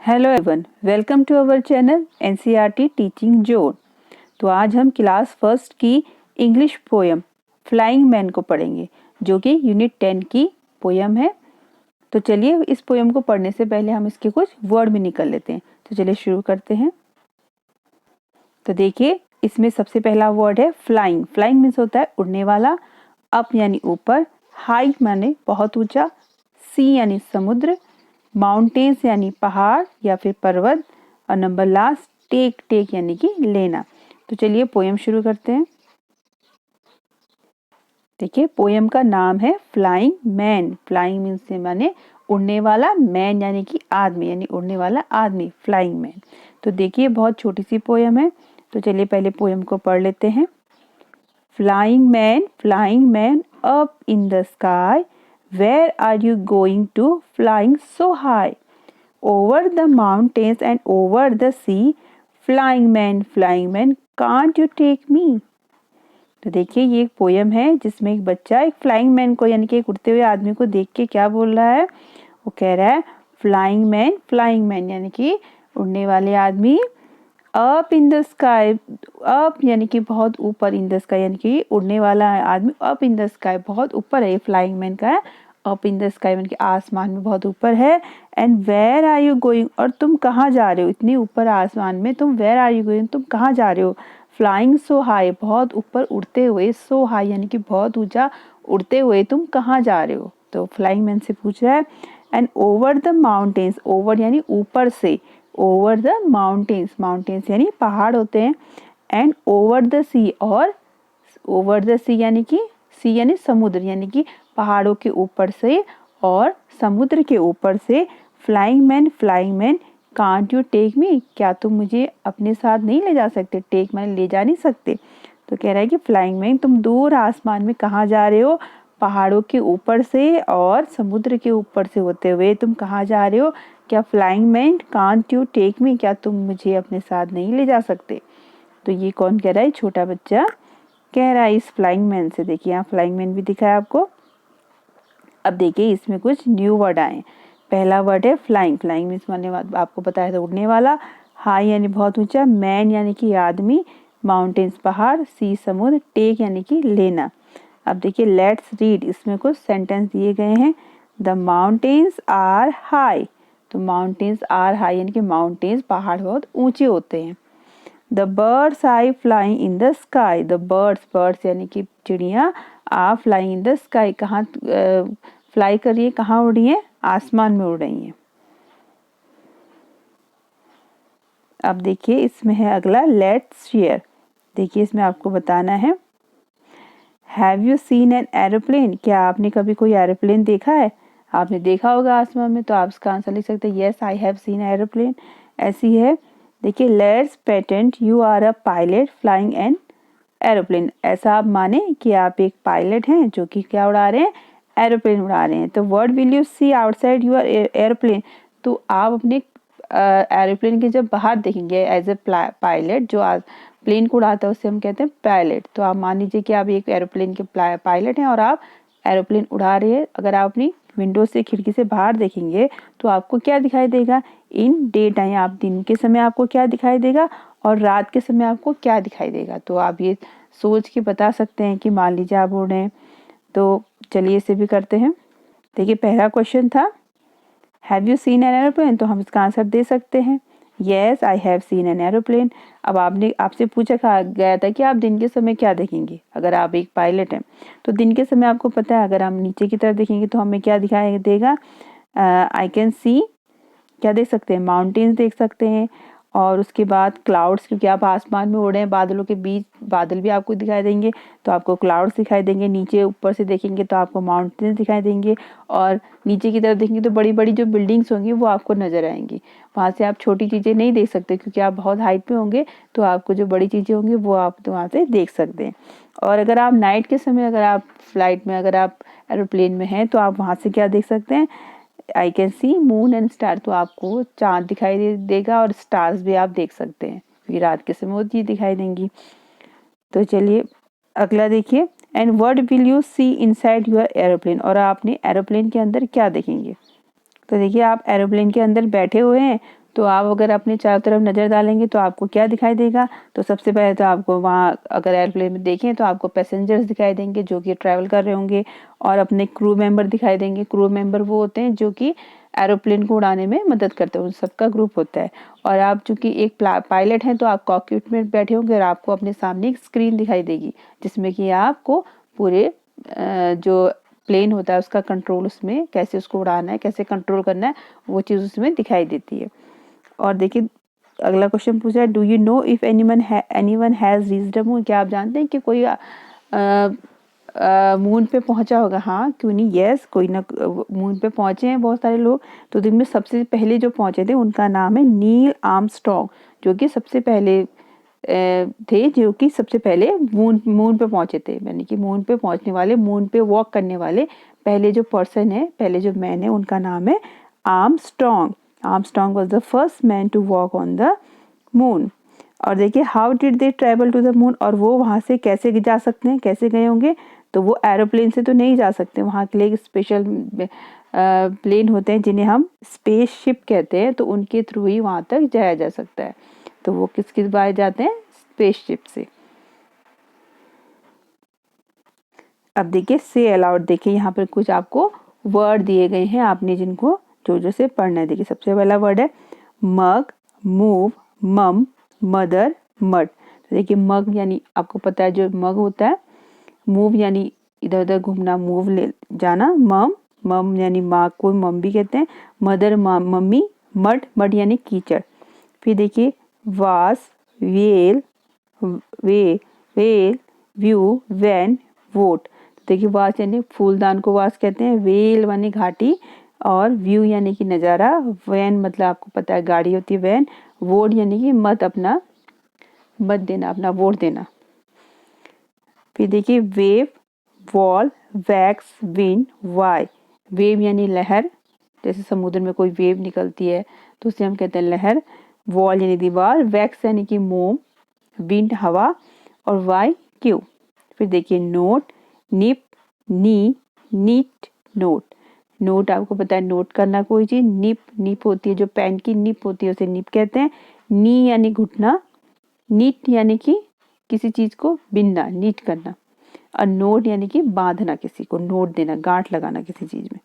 Hello everyone, welcome to our channel NCERT teaching zone. तो आज हम क्लास फर्स्ट की इंग्लिश पोयम फ्लाइंग मैन को पढ़ेंगे, जो कि यूनिट 10 की पोयम है। तो चलिए इस पोयम को पढ़ने से पहले हम इसके कुछ वर्ड भी निकल लेते हैं। तो चलिए शुरू करते हैं। तो देखिए, इसमें सबसे पहला वर्ड है फ्लाइंग। फ्लाइंग मीन्स होता है उड़ने वाला। अप यानी ऊपर, हाइट माने बहुत ऊंचा, सी यानी समुद्र, माउंटेन्स यानी पहाड़ या फिर पर्वत, और नंबर लास्ट टेक। टेक यानी कि लेना। तो चलिए पोयम शुरू करते हैं। देखिए, पोयम का नाम है फ्लाइंग मैन। फ्लाइंग मीन्स से माने उड़ने वाला, मैन यानी कि आदमी, यानी उड़ने वाला आदमी, फ्लाइंग मैन। तो देखिए, बहुत छोटी सी पोयम है। तो चलिए पहले पोयम को पढ़ लेते हैं। Flying man up in the sky, where are you going to, flying so high? Over the mountains and over the sea, flying man, can't you take me? तो देखिए, ये एक पोयम है जिसमें एक बच्चा एक फ्लाइंग मैन को यानी कि एक उड़ते हुए आदमी को देख के क्या बोल रहा है। वो कह रहा है फ्लाइंग मैन यानी कि उड़ने वाले आदमी। Up in the sky, up यानी कि बहुत ऊपर, इन द स्काई यानी कि उड़ने वाला आदमी। अप इन द स्काई बहुत ऊपर है, ये फ्लाइंग मैन का है। अप इन द स्काई यानी कि आसमान में बहुत ऊपर है। And where are you going, और तुम कहाँ जा रहे हो, इतनी ऊपर आसमान में तुम, वेयर आर यू गोइंग तुम कहाँ जा रहे हो। फ्लाइंग सो हाई, बहुत ऊपर उड़ते हुए, सो हाई यानी कि बहुत ऊंचा उड़ते हुए तुम कहाँ जा रहे हो। तो फ्लाइंग मैन से पूछ रहा है। And over the mountains, over यानी ऊपर से, ओवर द माउंटेन्स, माउंटेन्स यानी पहाड़ होते हैं। एंड ओवर द सी, और ओवर द सी यानी कि सी यानी समुद्र, यानी कि पहाड़ों के ऊपर से और समुद्र के ऊपर से। Flying man can't you take me, क्या तुम मुझे अपने साथ नहीं ले जा सकते। टेक मैंने ले जा नहीं सकते। तो कह रहा है कि फ्लाइंग मैन तुम दूर आसमान में कहाँ जा रहे हो, पहाड़ों के ऊपर से और समुद्र के ऊपर से होते हुए तुम कहाँ जा रहे हो। क्या flying man can't you take me, क्या तुम मुझे अपने साथ नहीं ले जा सकते। तो ये कौन कह रहा है, छोटा बच्चा कह रहा है इस फ्लाइंग मैन से। देखिए यहाँ फ्लाइंग मैन भी दिखा है आपको। अब देखिए इसमें कुछ न्यू वर्ड आए। पहला वर्ड है फ्लाइंग। फ्लाइंग मीन्स माने आपको बताया था उड़ने वाला, हाई यानी बहुत ऊंचा, मैन यानी कि आदमी, माउंटेन्स पहाड़, सी समुद्र, टेक यानी कि लेना। अब देखिए लेट्स रीड, इसमें कुछ सेंटेंस दिए गए हैं। द माउंटेन्स आर हाई, तो माउंटेन्स आर हाई यानी कि माउंटेन्स पहाड़ बहुत ऊंचे होते हैं। The birds I flying in the sky, the birds यानी कि चिड़िया, are flying in the sky, कहाँ फ्लाई कर रही है, कहाँ उड़ रही है, आसमान में उड़ रही है। अब देखिए इसमें है अगला लेट्स शेयर। देखिए इसमें आपको बताना है have you seen an aeroplane, क्या आपने कभी कोई एरोप्लेन देखा है। आपने देखा होगा आसमान में, तो आप इसका आंसर लिख सकते हैं yes I have seen aeroplane. ऐसी है। देखिए let's pretend you are a pilot flying an aeroplane, ऐसा आप माने कि आप एक पायलट हैं जो कि क्या उड़ा रहे हैं, एरोप्लेन उड़ा रहे हैं। तो what will you see outside your aeroplane, तो आप अपने एरोप्लेन के जब बाहर देखेंगे एज ए पायलट, जो प्लेन को उड़ाता है उसे हम कहते हैं पायलट। तो आप मान लीजिए कि आप एक एरोप्लेन के पायलट हैं और आप एरोप्लेन उड़ा रहे हैं। अगर आप अपनी विंडो से, खिड़की से बाहर देखेंगे तो आपको क्या दिखाई देगा, इन डे टाइम, आप दिन के समय आपको क्या दिखाई देगा और रात के समय आपको क्या दिखाई देगा। तो आप ये सोच के बता सकते हैं कि मान लीजिए आप उड़ रहे हैं। तो चलिए इसे भी करते हैं। देखिए पहला क्वेश्चन था have you seen an aeroplane, तो हम इसका आंसर दे सकते हैं yes I have seen an aeroplane. अब आपसे पूछा गया था कि आप दिन के समय क्या देखेंगे। अगर आप एक पायलट हैं तो दिन के समय आपको पता है, अगर हम नीचे की तरफ देखेंगे तो हमें क्या दिखाई देगा, आई कैन सी, क्या देख सकते हैं, माउंटेन्स देख सकते हैं। और उसके बाद क्लाउड्स, क्योंकि आप आसमान में उड़ रहे हैं, बादलों के बीच बादल भी आपको दिखाई देंगे तो आपको क्लाउड्स दिखाई देंगे। नीचे ऊपर से देखेंगे तो आपको माउंटेन्स दिखाई देंगे। और नीचे की तरफ देखेंगे तो बड़ी बड़ी जो बिल्डिंग्स होंगी वो आपको नजर आएंगी। वहाँ से आप छोटी चीज़ें नहीं देख सकते क्योंकि आप बहुत हाइट पे होंगे, तो आपको जो बड़ी चीज़ें होंगी वो आप तो वहाँ से देख सकते हैं। और अगर आप नाइट के समय, अगर आप फ्लाइट में, अगर आप एरोप्लेन में हैं तो आप वहाँ से क्या देख सकते हैं, I can see moon and star, तो आपको चांद दिखाई देगा और स्टार्स भी आप देख सकते हैं क्योंकि रात के समय वो चीज़ दिखाई देंगी। तो चलिए अगला देखिए। And what will you see inside your aeroplane, और आपने एरोप्लेन के अंदर क्या देखेंगे। तो देखिए आप एरोप्लेन के अंदर बैठे हुए हैं तो आप अगर अपने चारों तरफ नज़र डालेंगे तो आपको क्या दिखाई देगा? तो सबसे पहले तो आपको वहाँ अगर एयरप्लेन में देखें तो आपको पैसेंजर्स दिखाई देंगे जो कि ट्रैवल कर रहे होंगे, और अपने क्रू मेंबर दिखाई देंगे। क्रू मेंबर वो होते हैं जो कि एरोप्लेन को उड़ाने में मदद करते हैं, उन सबका ग्रुप होता है। और आप चूँकि एक पायलट हैं तो आप कॉकपिट में बैठे होंगे और आपको अपने सामने एक स्क्रीन दिखाई देगी जिसमें कि आपको पूरे जो प्लेन होता है उसका कंट्रोल, उसमें कैसे उसको उड़ाना है, कैसे कंट्रोल करना है, वो चीज़ उसमें दिखाई देती है। और देखिए अगला क्वेश्चन पूछा है, do you know if anyone has reached the moon? क्या आप जानते हैं कि कोई मून पे पहुंचा होगा? हाँ, क्यों नहीं, यस, कोई ना मून पे पहुंचे हैं बहुत सारे लोग। तो जिनमें सबसे पहले जो पहुंचे थे उनका नाम है नील आर्मस्ट्रॉन्ग, जो कि सबसे पहले थे, जो कि सबसे पहले मून पे पहुंचे थे, यानी कि मून पे पहुंचने वाले, मून पे वॉक करने वाले पहले जो पर्सन है, पहले जो मैन है, उनका नाम है Armstrong. Armstrong was the first man to walk on the moon. और देखिए how did they travel to the moon, और वो वहाँ से कैसे जा सकते हैं, कैसे गए होंगे? तो वो एरोप्लेन से तो नहीं जा सकते, वहाँ के लिए एक स्पेशल प्लेन होते हैं जिन्हें हम स्पेस शिप कहते हैं, तो उनके थ्रू ही वहाँ तक जाया जा सकता है। तो वो किस बाय जाते हैं? स्पेस शिप से। अब देखिए से अलाउड, देखिए यहाँ पर कुछ आपको वर्ड दिए गए हैं, आपने जिनको जो से पढ़ना है। देखिए सबसे पहला वर्ड है मग, मूव, मम, मदर, मड। तो देखिए मग यानी आपको पता है जो मग होता है, मूव यानी इधर उधर घूमना, मूव ले जाना, मम यानी माँ को मम भी कहते हैं, मदर मम्मी, मड यानी कीचड़। फिर देखिए vase, well, well, view, van, vote. देखिए वास यानी फूलदान को वास कहते हैं, वेल यानी घाटी, और व्यू यानी कि नज़ारा, वैन मतलब आपको पता है गाड़ी होती है वैन, वोट यानी कि मत देना, अपना वोट देना। फिर देखिए wave, wall, wax, wind, why. Wave यानी लहर, जैसे समुद्र में कोई वेव निकलती है तो उसे हम कहते हैं लहर। वॉल यानी दीवार, वैक्स यानी कि मोम, विंड हवा, और वाई क्यों। फिर देखिए नोट, निप, नी, नीट, नोट। नोट आपको पता है नोट करना कोई चीज़, निप होती है जो पेन की निप होती है उसे निप कहते हैं। नी यानी घुटना, नीट यानी कि किसी चीज़ को बिनना, नीट करना, और नोट यानी कि बांधना, किसी को नोट देना, गांठ लगाना किसी चीज़ में।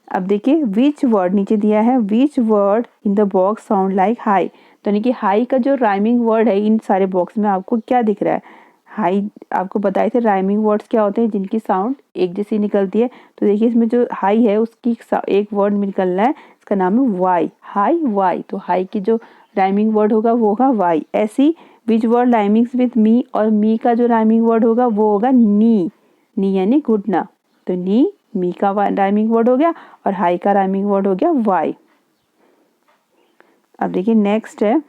अब देखिए विच वर्ड नीचे दिया है, which word in the box sound like high. तो यानी कि हाई का जो राइमिंग वर्ड है इन सारे बॉक्स में आपको क्या दिख रहा है? हाई आपको बताए थे राइमिंग वर्ड्स क्या होते हैं जिनकी साउंड एक जैसी निकलती है। तो देखिए इसमें जो हाई है उसकी एक वर्ड निकल रहा है, इसका नाम है वाई, हाई वाई। तो हाई की जो राइमिंग वर्ड होगा वो होगा वाई। ऐसी which word rhymings with me, और मी का जो राइमिंग वर्ड होगा वो होगा नी, नी यानी घुटना। तो नी मी का राइमिंग वर्ड हो गया, और हाई का राइमिंग वर्ड हो गया वाई। अब देखिए नेक्स्ट है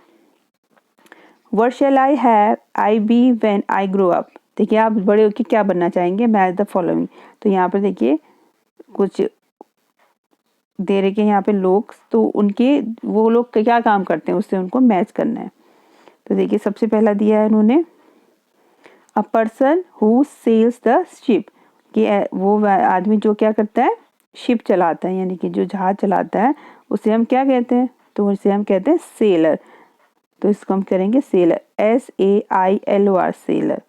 what shall I be when I grow up. देखिए आप बड़े होकर क्या बनना चाहेंगे? Match the following. तो यहाँ पर देखिए कुछ दे रहे के यहाँ पे लोग, तो उनके वो लोग क्या काम करते हैं उससे उनको मैच करना है। तो देखिए सबसे पहला दिया है उन्होंने a person who sells the ship, कि वो आदमी जो क्या करता है, शिप चलाता है, यानी कि जो जहाज चलाता है उसे हम क्या कहते हैं? तो उसे हम कहते हैं सेलर। तो इसको हम करेंगे seller, SAILOR, seller.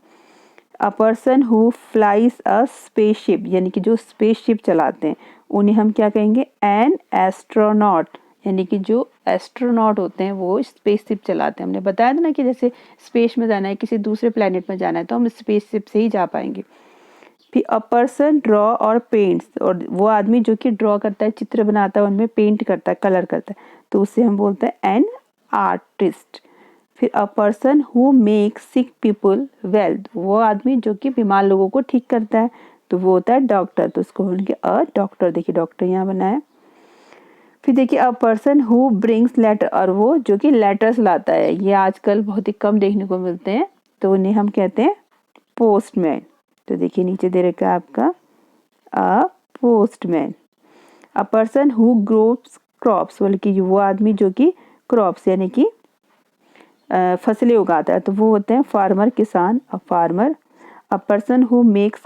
A person who flies a spaceship, यानी कि जो स्पेसशिप चलाते हैं उन्हें हम क्या कहेंगे? एन एस्ट्रोनॉट, यानी कि जो एस्ट्रोनॉट होते हैं वो स्पेसशिप चलाते हैं। हमने बताया था ना कि जैसे स्पेस में जाना है, किसी दूसरे प्लेनेट में जाना है तो हम स्पेसशिप से ही जा पाएंगे। फिर अ पर्सन ड्रॉ और पेंट्स, और वो आदमी जो कि ड्रॉ करता है, चित्र बनाता है, उनमें पेंट करता है, कलर करता है, तो उसे हम बोलते हैं एन आर्टिस्ट। फिर अ person who make sick people well, वो आदमी जो कि बीमार लोगों को ठीक करता है, तो वो होता है डॉक्टर, तो उसको बोलेंगे अ डॉक्टर। देखिए डॉक्टर यहाँ बना है। फिर देखिए a person who brings letter, और वो जो कि लेटर्स लाता है, ये आजकल बहुत ही कम देखने को मिलते हैं, तो उन्हें हम कहते हैं पोस्टमैन। तो देखिए नीचे दे रखा है आपका अ postman. A person who groves crops, बल्कि वो आदमी जो कि क्रॉप्स यानी कि फसलें उगाता है, तो वो होते हैं फार्मर, किसान, a farmer. A person who makes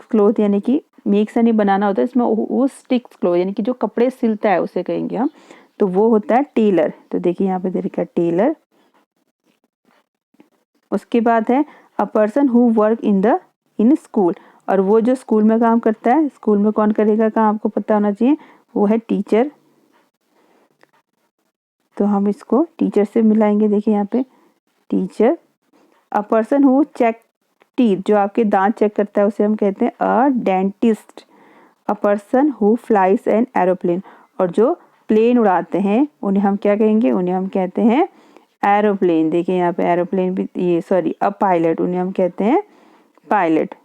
cloth यानी कि मेक्स यानी बनाना होता है, इसमें हु स्टिक्स क्लोथ यानी कि जो कपड़े सिलता है उसे कहेंगे हम, तो वो होता है टेलर। तो देखिए यहाँ पे दे रखा है टेलर। उसके बाद है अ person who work in school, और वो जो स्कूल में काम करता है, स्कूल में कौन करेगा काम आपको पता होना चाहिए, वो है टीचर। तो हम इसको टीचर से मिलाएंगे। देखिए यहाँ पे teacher. A person who check teeth, जो आपके दांत चेक करता है उसे हम कहते हैं a dentist. A person who flies an aeroplane, और जो प्लेन उड़ाते हैं उन्हें हम क्या कहेंगे, उन्हें हम कहते हैं एरोप्लेन। देखिए यहाँ पे एरोप्लेन भी, ये सॉरी अ पायलट, उन्हें हम कहते हैं पायलट।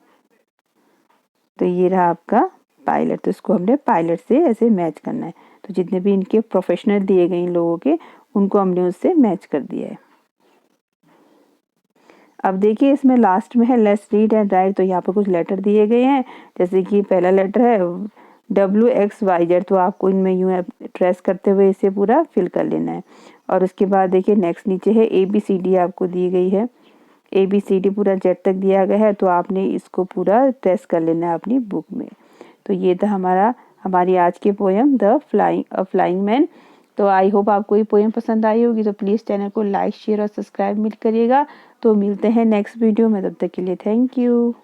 तो ये रहा आपका पायलट। तो इसको हमने पायलट से ऐसे मैच करना है। तो जितने भी इनके प्रोफेशनल दिए गए इन लोगों के, उनको हमने उससे मैच कर दिया है। अब देखिए इसमें लास्ट में है लेट्स रीड एंड राइट। तो यहाँ पे कुछ लेटर दिए गए हैं, जैसे कि पहला लेटर है WXYZ। तो आपको इनमें यूँ ट्रेस करते हुए इसे पूरा फिल कर लेना है। और उसके बाद देखिए नेक्स्ट नीचे है ABCD आपको दी गई है। ABCD पूरा Z तक दिया गया है, तो आपने इसको पूरा ट्रेस कर लेना है अपनी बुक में। तो ये था हमारी आज की पोएम द फ्लाइंग मैन। तो आई होप आपको ये पोएम पसंद आई होगी। तो प्लीज़ चैनल को लाइक शेयर और सब्सक्राइब करिएगा। तो मिलते हैं नेक्स्ट वीडियो में, तब तक के लिए थैंक यू।